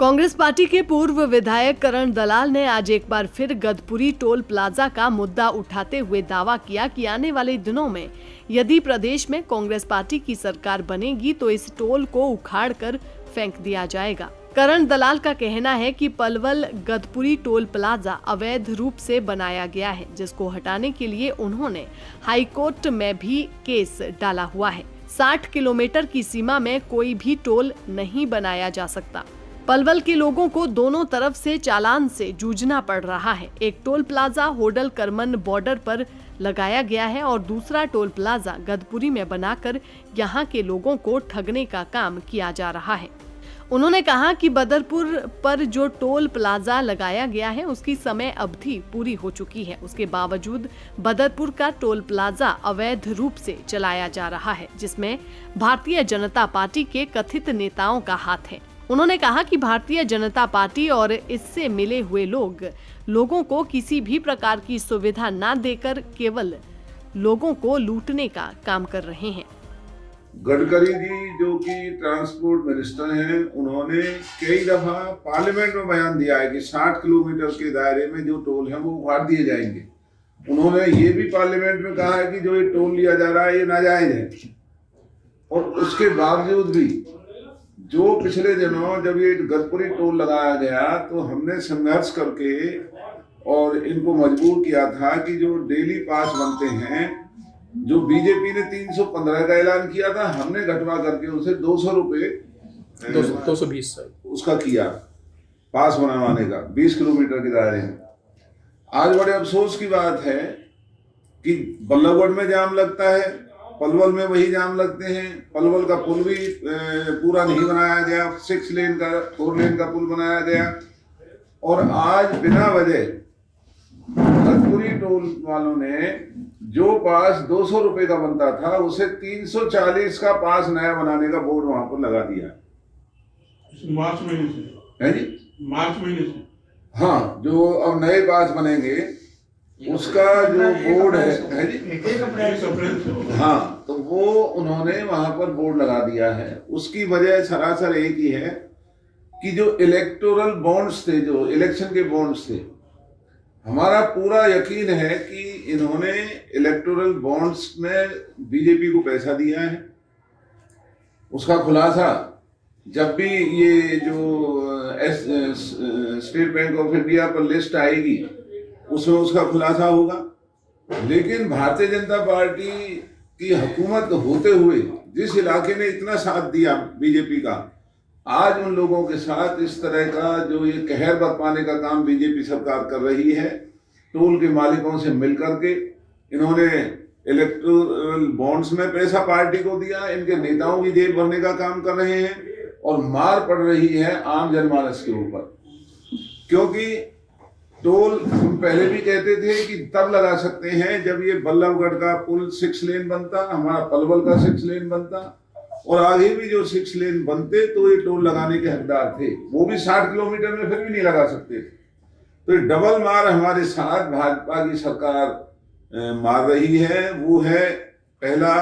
Congress party के पूर्व विधायक करण दलाल ने आज एक बार फिर गदपुरी टोल प्लाजा का मुद्दा उठाते हुए दावा किया कि आने वाले दिनों में यदि प्रदेश में कांग्रेस पार्टी की सरकार बनेगी तो इस टोल को उखाड़कर फेंक दिया जाएगा। करण दलाल का कहना है कि पलवल गदपुरी टोल प्लाजा अवैध रूप से बनाया गया है, जिसको हटाने के लिए उन्होंने हाईकोर्ट में भी केस डाला हुआ है। 60 किलोमीटर की सीमा में कोई भी टोल नहीं बनाया जा सकता। पलवल के लोगों को दोनों तरफ से चालान से जूझना पड़ रहा है। एक toll plaza Hodal Karman border पर लगाया गया है और दूसरा टोल प्लाजा गदपुरी में बनाकर यहां के लोगों को ठगने का काम किया जा रहा है। उन्होंने कहा कि बदरपुर पर जो टोल प्लाजा लगाया गया है उसकी समय अवधि पूरी हो चुकी है। उसके बावजूद बदरपुर का टोल प्लाजा अवैध रूप से चलाया जा रहा है, जिसमें भारतीय जनता पार्टी के कथित नेताओं का हाथ है। उन्होंने कहा कि भारतीय जनता पार्टी और इससे मिले हुए लोगों को किसी भी प्रकार की सुविधा न देकर केवल लोगों को लूटने का काम कर रहे हैं। गडकरी जी जो कि ट्रांसपोर्ट मिनिस्टर हैं, उन्होंने कई दफा पार्लियामेंट में बयान दिया है कि 60 किलोमीटर के दायरे में जो टोल है वो उखाड़ दिए जाएंगे। उन्होंने ये भी पार्लियामेंट में कहा है कि जो ये टोल लिया जा रहा है ये नाजायज है। और उसके बावजूद भी जो पिछले दिनों जब ये गदपुरी टोल लगाया गया तो हमने संघर्ष करके और इनको मजबूर किया था कि जो डेली पास बनते हैं, जो बीजेपी ने 315 का ऐलान किया था, हमने घटवा करके उसे 200 रुपये 220 उसका किया पास बनवाने का 20 किलोमीटर के दायरे में। आज बड़े अफसोस की बात है कि बल्लभगढ़ में जाम लगता है, पलवल में वही जाम लगते हैं। पलवल का पुल भी पूरा नहीं बनाया गया, 6 लेन का 4 लेन का पुल बनाया गया। और आज बिना वजह गदपुरी टोल वालों ने जो पास 200 रुपए का बनता था उसे 340 का पास नया बनाने का बोर्ड वहां पर लगा दिया। मार्च महीने से है जी, मार्च महीने से हाँ, जो अब नए पास बनेंगे उसका जो बोर्ड है जी, हाँ, तो वो उन्होंने वहां पर बोर्ड लगा दिया है। उसकी वजह सरासर एक ही है कि जो इलेक्टोरल बॉन्ड्स थे, जो इलेक्शन के बॉन्ड्स थे, हमारा पूरा यकीन है कि इन्होंने इलेक्टोरल बॉन्ड्स में बीजेपी को पैसा दिया है। उसका खुलासा जब भी ये जो स्टेट बैंक ऑफ इंडिया पर लिस्ट आएगी उसमें उसका खुलासा होगा। लेकिन भारतीय जनता पार्टी की हुकूमत होते हुए जिस इलाके ने इतना साथ दिया बीजेपी का, आज उन लोगों के साथ इस तरह का जो ये कहर बरपाने का काम बीजेपी सरकार कर रही है, टोल के मालिकों से मिलकर के इन्होंने इलेक्टोरल बॉन्ड्स में पैसा पार्टी को दिया, इनके नेताओं की जेब भरने का काम कर रहे हैं और मार पड़ रही है आम जनमानस के ऊपर। क्योंकि टोल हम पहले भी कहते थे कि तब लगा सकते हैं जब ये बल्लभगढ़ का पुल 6 लेन बनता, हमारा पलवल का 6 लेन बनता और आगे भी जो 6 लेन बनते तो ये टोल लगाने के हकदार थे। वो भी 60 किलोमीटर में फिर भी नहीं लगा सकते थे। तो ये डबल मार हमारे साथ भाजपा की सरकार मार रही है। वो है पहला,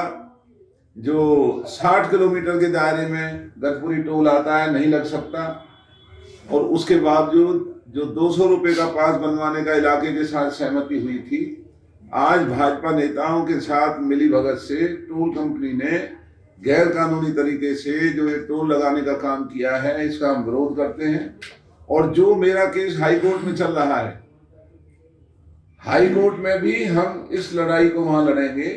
जो 60 किलोमीटर के दायरे में गदपुरी टोल आता है नहीं लग सकता, और उसके बावजूद जो 200 रुपए का पास बनवाने का इलाके के साथ सहमति हुई थी, आज भाजपा नेताओं के साथ मिली भगत से टोल कंपनी ने गैर कानूनी तरीके से जो ये टोल लगाने का काम किया है, इसका हम विरोध करते हैं। और जो मेरा केस हाई कोर्ट में चल रहा है, हाई कोर्ट में भी हम इस लड़ाई को वहां लड़ेंगे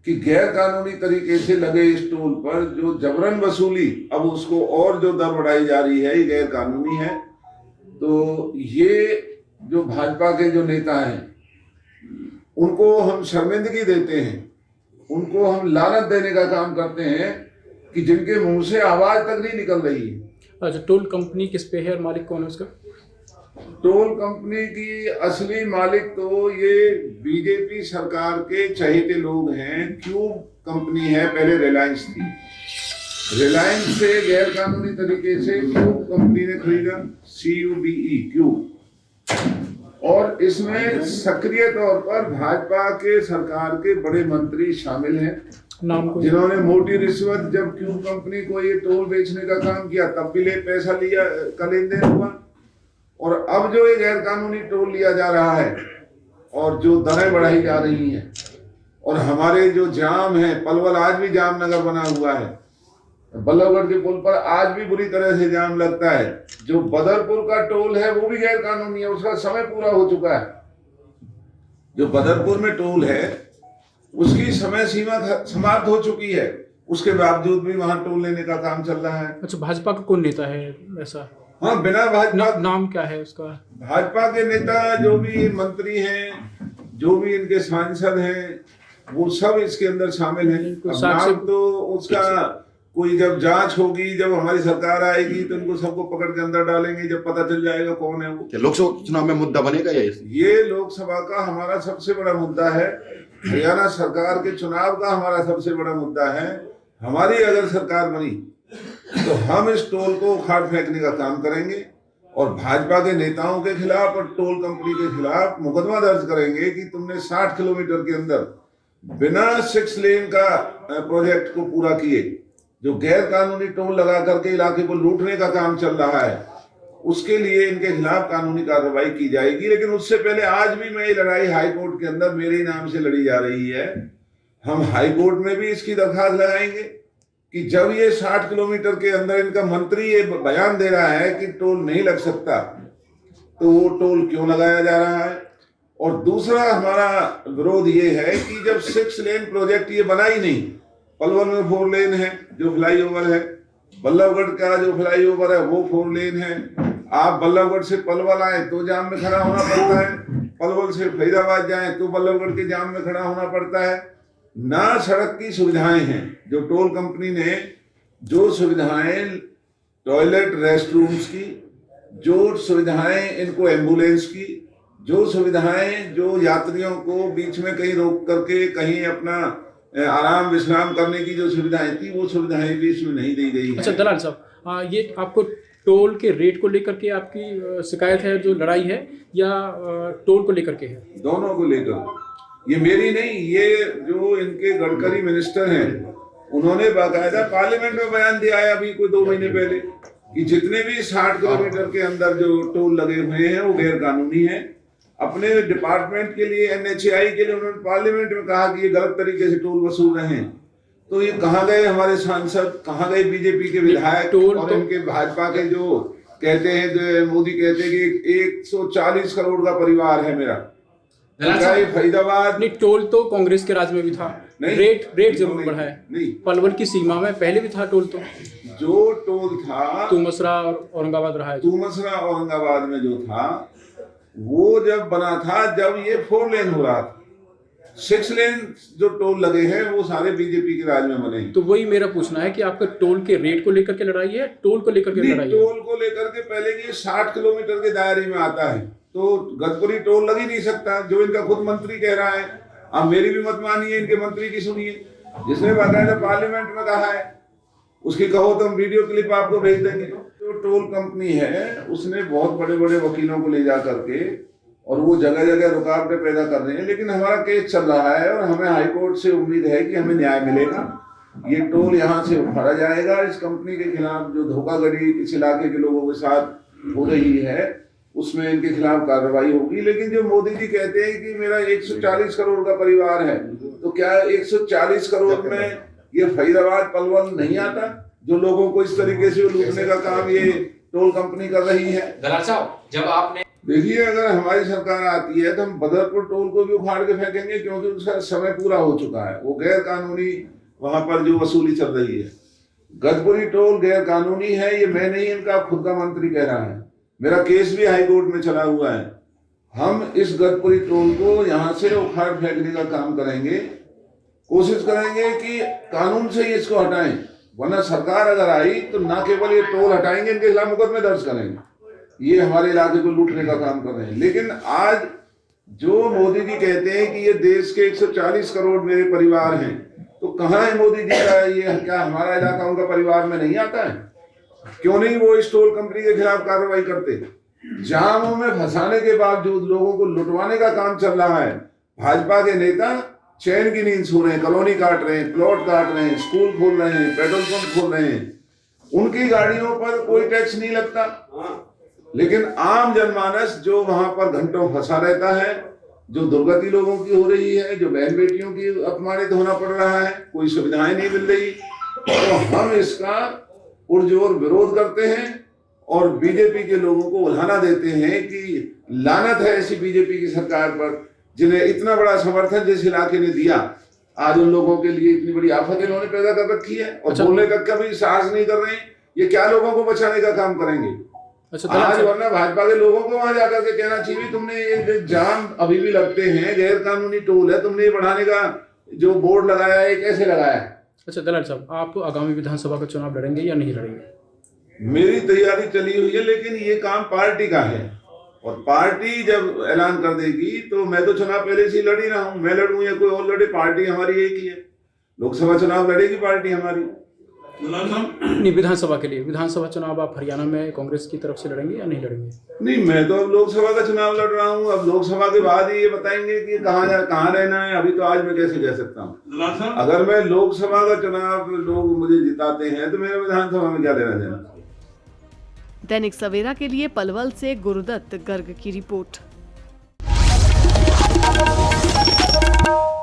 कि गैर कानूनी तरीके से लगे इस टोल पर जो जबरन वसूली, अब उसको और जो दर बढ़ाई जा रही है, ये गैर कानूनी है। तो ये जो भाजपा के जो नेता हैं उनको हम शर्मिंदगी देते हैं, उनको हम लानत देने का काम करते हैं कि जिनके मुंह से आवाज तक नहीं निकल रही है। अच्छा, टोल कंपनी किस पे है और मालिक कौन है उसका? टोल कंपनी की असली मालिक तो ये बीजेपी सरकार के चहेते लोग हैं। क्यूब कंपनी है, पहले रिलायंस थी। रिलायंस से गैर कानूनी तरीके से क्यूब कंपनी ने खरीदा, CUBE क्यूब, और इसमें सक्रिय तौर पर भाजपा के सरकार के बड़े मंत्री शामिल हैं। नाम को जिन्होंने मोटी रिश्वत, जब क्यूब कंपनी को ये टोल बेचने का काम किया तब भी पैसा लिया का लेन देन हुआ, और अब जो ये गैर कानूनी टोल लिया जा रहा है और जो दरें बढ़ाई जा रही हैं, और हमारे जो जाम है, पलवल आज भी जामनगर बना हुआ है, बल्लभगढ़ के पुल पर आज भी बुरी तरह से जाम लगता है। जो बदरपुर का टोल है वो भी गैर कानूनी है, उसका समय पूरा हो चुका है। जो बदरपुर में टोल है उसकी समय सीमा समाप्त हो चुकी है, उसके बावजूद भी वहां टोल लेने का काम चल रहा है। अच्छा, भाजपा का कौन नेता है ऐसा? हाँ, बिना भाजपा नाम क्या है उसका? भाजपा के नेता जो भी मंत्री हैं, जो भी इनके सांसद हैं, वो सब इसके अंदर शामिल हैं। अब नाम तो उसका कोई जब जांच होगी, जब हमारी सरकार आएगी तो इनको सबको पकड़ के अंदर डालेंगे, जब पता चल जाएगा कौन है वो। लोकसभा चुनाव में मुद्दा बनेगा ये लोकसभा का हमारा सबसे बड़ा मुद्दा है, हरियाणा सरकार के चुनाव का हमारा सबसे बड़ा मुद्दा है। हमारी अगर सरकार बनी तो हम इस टोल को उखाड़ फेंकने का काम करेंगे और भाजपा के नेताओं के खिलाफ और टोल कंपनी के खिलाफ मुकदमा दर्ज करेंगे कि तुमने 60 किलोमीटर के अंदर बिना 6 लेन का प्रोजेक्ट को पूरा किए, जो गैर कानूनी टोल लगा करके इलाके को लूटने का काम चल रहा है, उसके लिए इनके खिलाफ कानूनी कार्रवाई की जाएगी। लेकिन उससे पहले आज भी मैं ये लड़ाई हाई कोर्ट के अंदर मेरे ही नाम से लड़ी जा रही है। हम हाई कोर्ट में भी इसकी दरखास्त लगाएंगे कि जब ये 60 किलोमीटर के अंदर इनका मंत्री ये बयान दे रहा है कि टोल नहीं लग सकता, तो वो टोल क्यों लगाया जा रहा है। और दूसरा हमारा विरोध ये है कि जब 6 लेन प्रोजेक्ट ये बना ही नहीं, पलवल में 4 लेन है जो फ्लाईओवर है, बल्लभगढ़ का जो फ्लाईओवर है वो 4 लेन है। आप बल्लभगढ़ से पलवल आए तो जाम में खड़ा होना पड़ता है, पलवल से फरीदाबाद जाएं तो बल्लभगढ़ के जाम में खड़ा होना पड़ता है। ना सड़क की सुविधाएं हैं, जो टोल कंपनी ने जो सुविधाएं टॉयलेट रेस्टरूम्स की, जो सुविधाएं इनको एम्बुलेंस की, जो सुविधाएं जो यात्रियों को बीच में कहीं रोक करके कहीं अपना आराम विश्राम करने की जो सुविधाएं थी, वो सुविधाएं भी इसमें नहीं दी गई है। अच्छा दलाल साहब, ये आपको टोल के रेट को लेकर के आपकी शिकायत है, जो लड़ाई है, या टोल को लेकर के है? दोनों को लेकर। ये मेरी नहीं, ये जो इनके गडकरी मिनिस्टर हैं उन्होंने बाकायदा पार्लियामेंट में बयान दिया है अभी कोई 2 महीने पहले कि जितने भी 60 किलोमीटर के अंदर जो टोल लगे हुए हैं वो गैर कानूनी है। अपने डिपार्टमेंट के लिए, NHAI के लिए उन्होंने पार्लियामेंट में कहा कि ये गलत तरीके से टोल वसूल रहे हैं। तो ये कहाँ गए हमारे सांसद, कहाँ गए बीजेपी के विधायक और इनके भाजपा के जो कहते हैं, जो मोदी कहते हैं कि 140 करोड़ का परिवार है मेरा। फरीदाबाद नहीं, टोल तो कांग्रेस के राज में भी था। रेट जरूर बढ़ा है। नहीं, पलवल की सीमा में पहले भी था टोल। तो जो टोल था तुमसरा और औरंगाबाद रहा है, तुमसरा औरंगाबाद में जो था वो जब बना था, जब ये 4 लेन हो रहा था। 6 लेन जो टोल लगे हैं वो सारे बीजेपी के राज में बने हैं। तो वही मेरा पूछना है कि आपका टोल के रेट को लेकर के लड़ाई है, टोल को लेकर के लड़ाई है? टोल को लेकर के पहले कि 60 किलोमीटर के दायरे में आता है तो गदपुरी टोल लग ही नहीं सकता, जो इनका खुद मंत्री कह रहा है। अब मेरी भी मत मानिए, इनके मंत्री की सुनिए, जिसने बाकायदा पार्लियामेंट में कहा है, उसकी कहो तो हम वीडियो क्लिप आपको भेज देंगे। जो टोल कंपनी है उसने बहुत बड़े बड़े वकीलों को ले जा करके और वो जगह जगह रुकावटें पैदा कर रहे हैं, लेकिन हमारा केस चल रहा है और हमें हाईकोर्ट से उम्मीद है कि हमें न्याय मिलेगा। ये टोल यहाँ से उखाड़ा जाएगा। इस कंपनी के खिलाफ जो धोखाधड़ी इस इलाके के लोगों के साथ हो रही है उसमें इनके खिलाफ कार्रवाई होगी। लेकिन जो मोदी जी कहते हैं कि मेरा 140 करोड़ का परिवार है, तो क्या 140 करोड़ में ये फरीदाबाद पलवल नहीं आता, जो लोगों को इस तरीके से लूटने का काम ये टोल कंपनी कर रही है? दलाल साहब, जब आपने देखिए, अगर हमारी सरकार आती है तो हम बदरपुर टोल को भी उखाड़ के फेंकेंगे, क्योंकि उसका समय पूरा हो चुका है। वो गैर कानूनी वहां पर जो वसूली चल रही है, गदपुरी टोल गैर कानूनी है। ये मैं नहीं, इनका खुद का मंत्री कह रहा है। मेरा केस भी हाई कोर्ट में चला हुआ है। हम इस गदपुरी टोल को यहाँ से उखाड़ फेंकने का काम करेंगे, कोशिश करेंगे कि कानून से ही इसको हटाएं। वरना सरकार अगर आई तो ना केवल ये टोल हटाएंगे, इनके खिलाफ मुकदमे दर्ज करेंगे। ये हमारे इलाके को लूटने का काम कर रहे हैं। लेकिन आज जो मोदी जी कहते हैं कि ये देश के 140 करोड़ मेरे परिवार हैं, तो कहाँ है मोदी जी का ये? क्या हमारा इलाका उनका परिवार में नहीं आता है? क्यों नहीं वो इस टोल कंपनी के खिलाफ कार्रवाई करते? जामों में फंसाने के बावजूद लोगों को लुटवाने का काम चल रहा है। भाजपा के नेता चैन की नींद सो रहे हैं, कॉलोनी काट रहे हैं, प्लॉट काट रहे हैं, स्कूल खोल रहे हैं, पेट्रोल पंप खोल रहे हैं, उनकी गाड़ियों पर कोई टैक्स नहीं लगता। लेकिन आम जनमानस जो वहां पर घंटों फंसा रहता है, जो दुर्गति लोगों की हो रही है, जो बहन बेटियों की अपमानित होना पड़ रहा है, कोई सुविधाएं नहीं मिल रही, तो हम इसका पुरजोर विरोध करते हैं और बीजेपी के लोगों को उल्हाना देते हैं कि लानत है ऐसी बीजेपी की सरकार पर, जिन्हें इतना बड़ा समर्थन जिस इलाके ने दिया, आज उन लोगों के लिए इतनी बड़ी आफत इन्होंने पैदा कर रखी है और बोलने तक का भी साहस नहीं कर रहे हैं। ये क्या लोगों को बचाने का काम करेंगे? आज वरना भाजपा के लोगों को वहां जाकर के कहना चाहिए, तुमने ये जाम अभी भी लगते हैं, गैर कानूनी टोल है, तुमने ये बढ़ाने का जो बोर्ड लगाया है कैसे लगाया है? अच्छा दलाल साहब, आप आगामी विधानसभा का चुनाव लड़ेंगे या नहीं लड़ेंगे? मेरी तैयारी चली हुई है, लेकिन ये काम पार्टी का है और पार्टी जब ऐलान कर देगी तो मैं तो चुनाव पहले से ही लड़ ही रहा हूँ। मैं लड़ूं या कोई और लड़े, पार्टी हमारी एक ही है। लोकसभा चुनाव लड़ेगी पार्टी हमारी। नहीं, विधानसभा के लिए, विधानसभा चुनाव आप हरियाणा में कांग्रेस की तरफ से लड़ेंगे या नहीं लड़ेंगे? नहीं, मैं तो अब लोकसभा का चुनाव लड़ रहा हूँ। अब लोकसभा के बाद ही ये बताएंगे कि कहाँ रहना है। अभी तो आज मैं कैसे कह सकता हूँ? अगर मैं लोकसभा का चुनाव लोग मुझे जिताते हैं तो मेरे विधानसभा में क्या लेना देना। दैनिक सवेरा के लिए पलवल से गुरुदत्त गर्ग की रिपोर्ट।